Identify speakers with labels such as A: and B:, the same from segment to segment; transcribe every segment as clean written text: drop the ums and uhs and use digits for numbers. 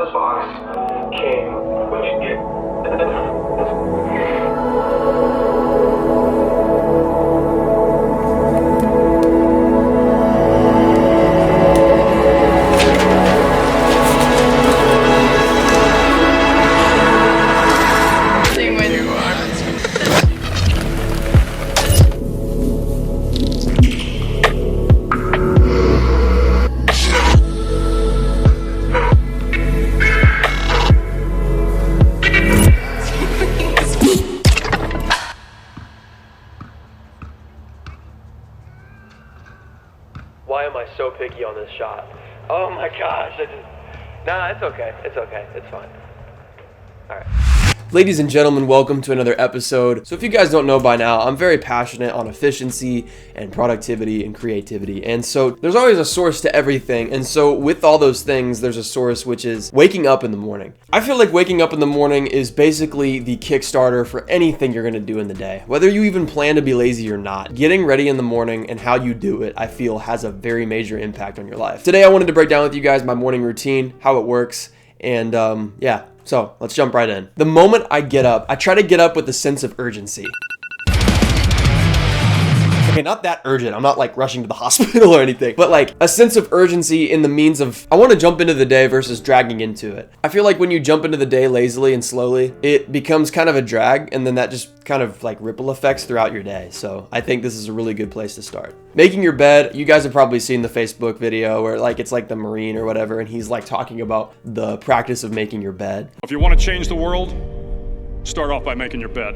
A: this box came when you get...
B: Why am I so picky on this shot? Oh my gosh, nah, it's okay, it's fine. All right. Ladies and gentlemen, welcome to another episode. So if you guys don't know by now, I'm very passionate on efficiency and productivity and creativity. And so there's always a source to everything. And so with all those things, there's a source which is waking up in the morning. I feel like waking up in the morning is basically the Kickstarter for anything you're gonna do in the day. Whether you even plan to be lazy or not, getting ready in the morning and how you do it, I feel has a very major impact on your life. Today, I wanted to break down with you guys my morning routine, how it works, and yeah. So let's jump right in. The moment I get up, I try to get up with a sense of urgency. Okay, not that urgent. I'm not like rushing to the hospital or anything, but like a sense of urgency in the means of I want to jump into the day versus dragging into it. I feel like when you jump into the day lazily and slowly, it becomes kind of a drag, and then that just kind of like ripple effects throughout your day. So I think this is a really good place to start. Making your bed. You guys have probably seen the Facebook video where like it's like the Marine or whatever, and he's like talking about the practice of making your bed.
C: If you want to change the world, start off by making your bed.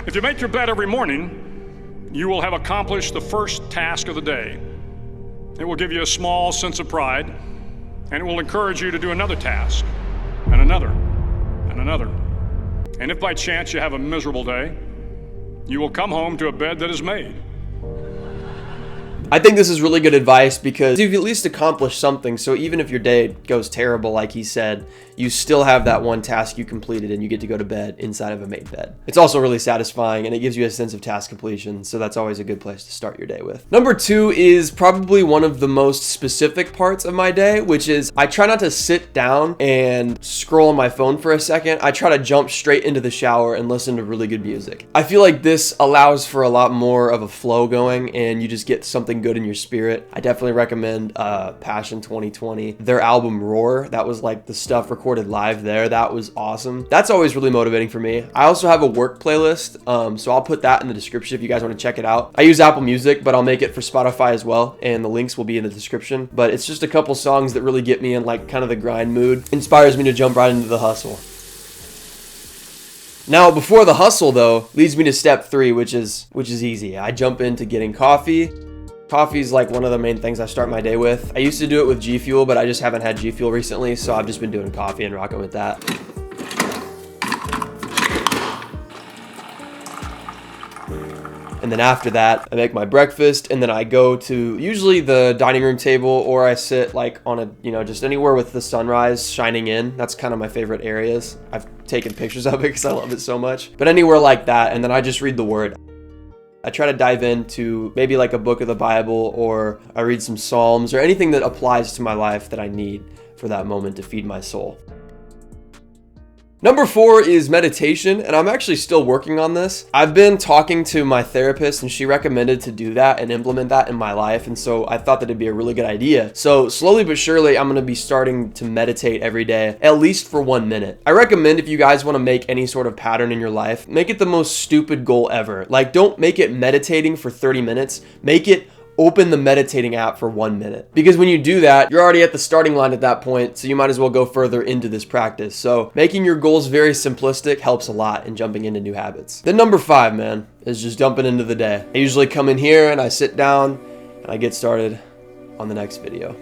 C: If you make your bed every morning, you will have accomplished the first task of the day. It will give you a small sense of pride, and it will encourage you to do another task, and another, and another. And if by chance you have a miserable day, you will come home to a bed that is made.
B: I think this is really good advice because you've at least accomplished something. So even if your day goes terrible, like he said, you still have that one task you completed and you get to go to bed inside of a made bed. It's also really satisfying and it gives you a sense of task completion. So that's always a good place to start your day with. Number two is probably one of the most specific parts of my day, which is I try not to sit down and scroll on my phone for a second. I try to jump straight into the shower and listen to really good music. I feel like this allows for a lot more of a flow going and you just get something good in your spirit. I definitely recommend Passion 2020. Their album Roar, that was like the stuff recorded live there. That was awesome. That's always really motivating for me. I also have a work playlist, so I'll put that in the description if you guys want to check it out. I use Apple Music, but I'll make it for Spotify as well, and the links will be in the description. But it's just a couple songs that really get me in like kind of the grind mood. Inspires me to jump right into the hustle. Now, before the hustle though, leads me to step 3, which is easy. I jump into getting coffee. Coffee is like one of the main things I start my day with. I used to do it with G Fuel, but I just haven't had G Fuel recently, so I've just been doing coffee and rocking with that. And then after that, I make my breakfast, and then I go to usually the dining room table, or I sit like on a, just anywhere with the sunrise shining in. That's kind of my favorite areas. I've taken pictures of it because I love it so much. But anywhere like that, and then I just read the word. I try to dive into maybe like a book of the Bible, or I read some Psalms, or anything that applies to my life that I need for that moment to feed my soul. Number 4 is meditation, and I'm actually still working on this. I've been talking to my therapist, and she recommended to do that and implement that in my life, and so I thought that it'd be a really good idea. So slowly but surely, I'm gonna be starting to meditate every day, at least for 1 minute. I recommend if you guys wanna make any sort of pattern in your life, make it the most stupid goal ever. Like, don't make it meditating for 30 minutes, make it open the meditating app for 1 minute. Because when you do that, you're already at the starting line at that point, so you might as well go further into this practice. So making your goals very simplistic helps a lot in jumping into new habits. Then number 5, man, is just jumping into the day. I usually come in here and I sit down and I get started on the next video.